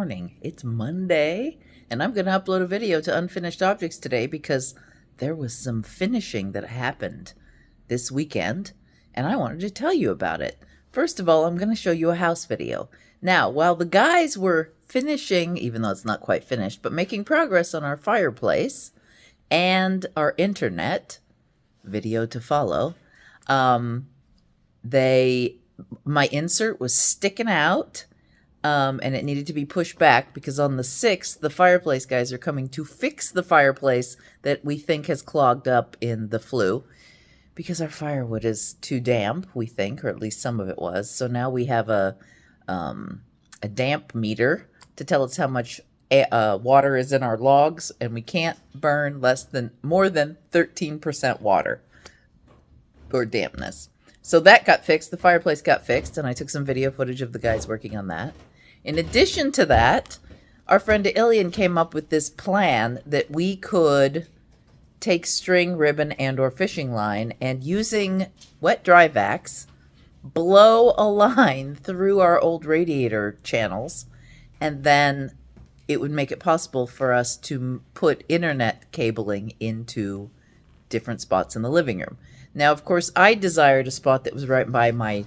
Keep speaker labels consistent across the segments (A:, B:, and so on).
A: morning. It's Monday, and I'm going to upload a video to Unfinished Objects today because there was some finishing that happened this weekend, and I wanted to tell you about it. First of all, I'm going to show you a house video. Now, while the guys were finishing, even though it's not quite finished, but making progress on our fireplace and our internet, video to follow, my insert was sticking out, and it needed to be pushed back because on the 6th, the Fireplace guys are coming to fix the fireplace that we think has clogged up in the flue because our firewood is too damp, we think, or at least some of it was. So now we have a damp meter to tell us how much water is in our logs, and we can't burn more than 13% water or dampness. So that got fixed. The fireplace got fixed, and I took some video footage of the guys working on that. In addition to that, our friend Ylian came up with this plan that we could take string, ribbon, and or fishing line and using wet dry vacs, blow a line through our old radiator channels, and then it would make it possible for us to put internet cabling into different spots in the living room. Now, of course, I desired a spot that was right by my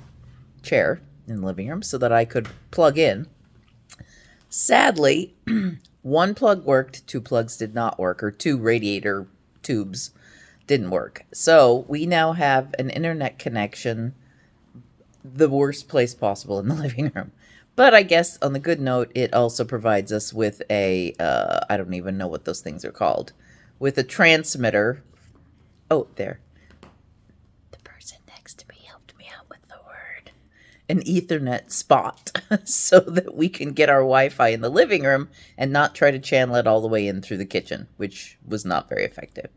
A: chair in the living room so that I could plug in. Sadly, one plug worked, 2 plugs did not work, or 2 radiator tubes didn't work. So we now have an internet connection, the worst place possible in the living room. But I guess on the good note, it also provides us with a, I don't even know what those things are called, with a transmitter. Oh, there. An Ethernet spot so that we can get our Wi-Fi in the living room and not try to channel it all the way in through the kitchen, which was not very effective.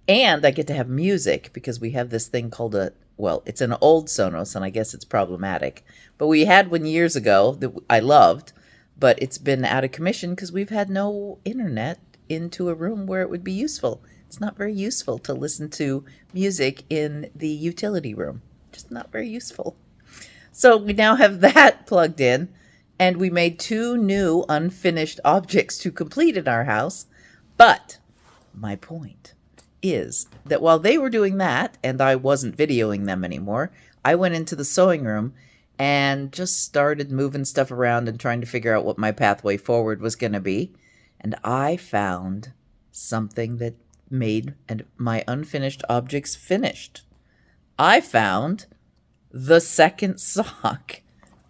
A: And I get to have music because we have this thing called it's an old Sonos, and I guess it's problematic. But we had one years ago that I loved, but it's been out of commission because we've had no internet into a room where it would be useful. It's not very useful to listen to music in the utility room. Just not very useful. So we now have that plugged in, and we made 2 new unfinished objects to complete in our house. But my point is that while they were doing that, and I wasn't videoing them anymore, I went into the sewing room and just started moving stuff around and trying to figure out what my pathway forward was going to be. And I found something that made my unfinished objects finished. I found the second sock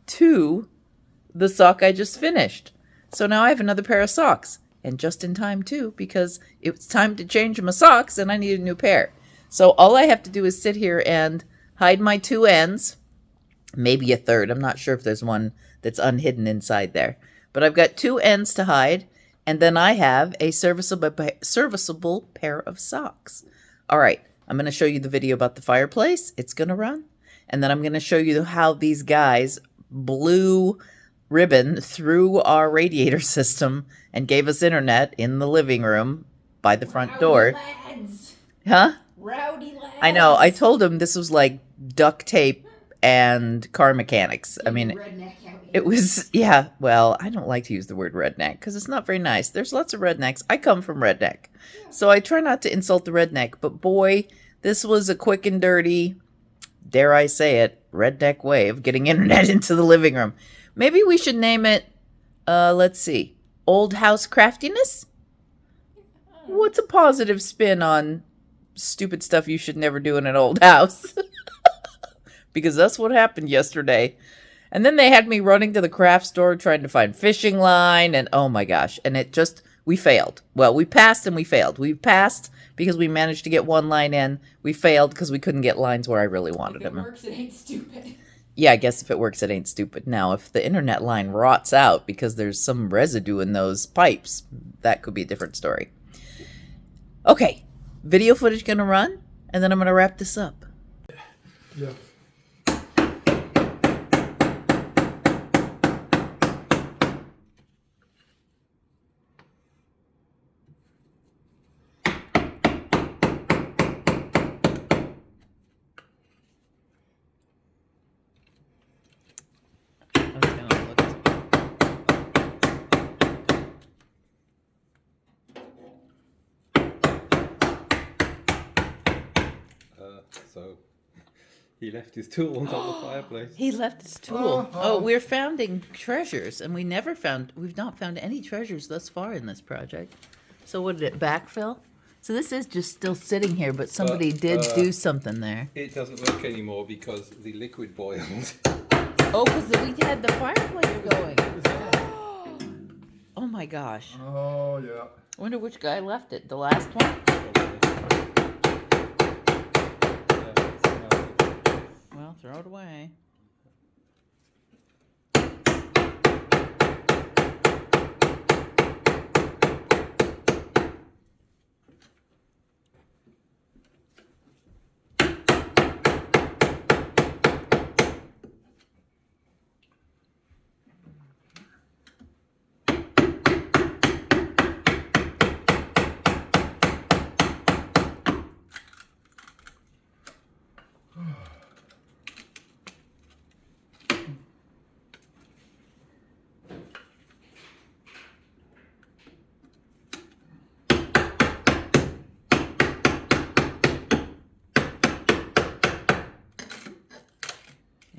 A: to the sock I just finished. So now I have another pair of socks, and just in time too, because it was time to change my socks and I need a new pair. So all I have to do is sit here and hide my 2 ends, maybe a third. I'm not sure if there's one that's unhidden inside there, but I've got 2 ends to hide, and then I have a serviceable pair of socks. All right, I'm going to show you the video about the fireplace. It's going to run. And then I'm going to show you how these guys blew ribbon through our radiator system and gave us internet in the living room by the front door.
B: Lads.
A: Huh?
B: Rowdy lads.
A: I know. I told them this was like duct tape and car mechanics. I mean, it was, yeah, well, I don't like to use the word redneck because it's not very nice. There's lots of rednecks. I come from redneck. So I try not to insult the redneck. But boy, this was a quick and dirty, dare I say it, redneck way of getting internet into the living room. Maybe we should name it, let's see, Old House Craftiness? What's a positive spin on stupid stuff you should never do in an old house? Because that's what happened yesterday. And then they had me running to the craft store trying to find fishing line, and oh my gosh, and we failed. Well, we passed and we failed. We passed because we managed to get 1 line in. We failed because we couldn't get lines where I really wanted them.
B: If it works, it ain't stupid.
A: Yeah, I guess if it works, it ain't stupid. Now, if the internet line rots out because there's some residue in those pipes, that could be a different story. Okay, video footage gonna run, and then I'm gonna wrap this up.
C: Yeah. He left his tool on top of the fireplace.
A: He left his tool. Oh, we're finding treasures, and we've not found any treasures thus far in this project. So what did it backfill? So this is just still sitting here, but somebody did do something there.
C: It doesn't work anymore because the liquid boiled.
A: Oh, because we had the fireplace going. Oh my gosh.
D: Oh, yeah.
A: I wonder which guy left it. The last one? Well, throw it away.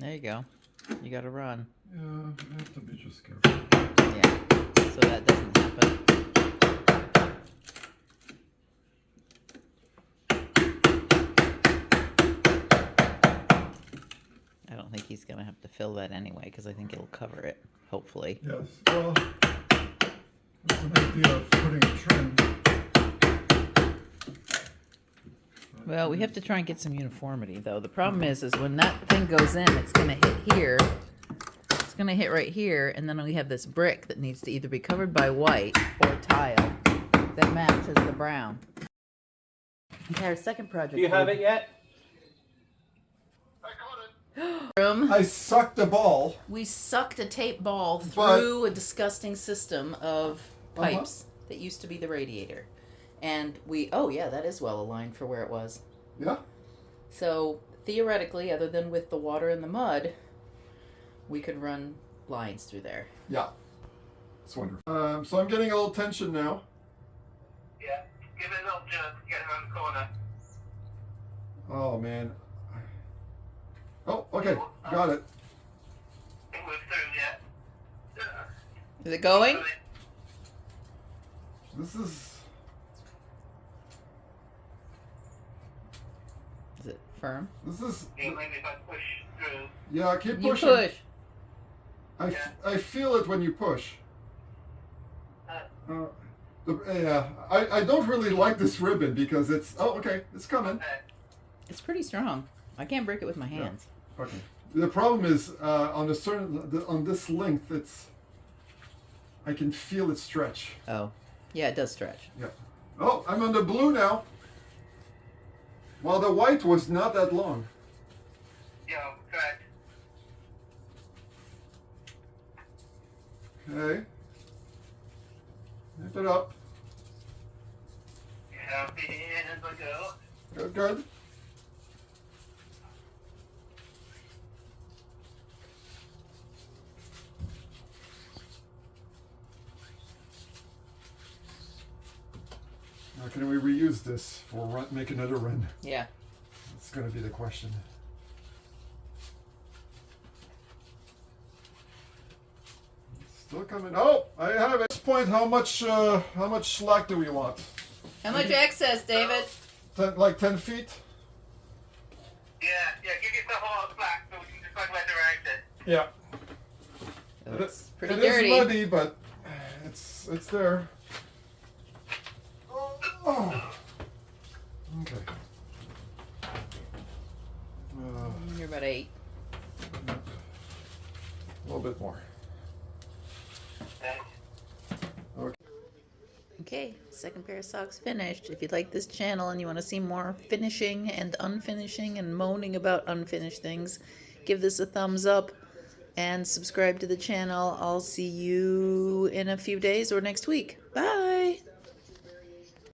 A: There you go. You gotta run.
D: Yeah, I have to be just careful.
A: Yeah, so that doesn't happen. I don't think he's gonna have to fill that anyway, because I think it'll cover it, hopefully.
D: Yes, well, that's an idea of putting a trim.
A: Well, we have to try and get some uniformity, though. The problem is when that thing goes in, it's gonna hit here. It's gonna hit right here, and then we have this brick that needs to either be covered by white or tile that matches the brown. Okay, our second project.
C: Do you have it yet?
A: Room.
D: I sucked the ball.
A: We sucked a tape ball through a disgusting system of pipes that used to be the radiator. And oh yeah, that is well aligned for where it was.
D: Yeah?
A: So theoretically, other than with the water and the mud, we could run lines through there.
D: Yeah. It's wonderful. So I'm getting a little tension now.
E: Yeah, give it a little jerk to get around the corner.
D: Oh, man. Oh, okay. Got it.
E: It was through, yeah.
A: Is it going?
D: This is...
A: Is it firm?
D: This is...
E: Yeah, maybe if I push through.
D: Yeah, keep
A: You
D: pushing.
A: push.
D: I feel it when you push. Yeah, I don't really like this ribbon because it's... Oh, okay. It's coming.
A: It's pretty strong. I can't break it with my hands.
D: Yeah. Okay. The problem is on a certain... on this length, it's... I can feel it stretch.
A: Oh. Yeah, it does stretch.
D: Yeah. Oh, I'm on the blue now. Well, the white was not that long.
E: Yeah, correct.
D: Okay. Nip it up.
E: Yeah, I'll be in as I go.
D: Good, good. Now, can we reuse this for make another run?
A: Yeah.
D: That's going to be the question. Still coming. Oh, I have it. At this point, how much slack do we want?
A: How much excess, David?
D: Like 10 feet?
E: Yeah, give yourself a lot of slack so we can just like let around it.
D: Yeah.
A: It's pretty
D: it
A: dirty.
D: is muddy, but it's there. Oh. Okay.
A: You're about 8.
D: A little bit more.
A: Okay, second pair of socks finished. If you like this channel and you want to see more finishing and unfinishing and moaning about unfinished things, give this a thumbs up and subscribe to the channel. I'll see you in a few days or next week. Bye!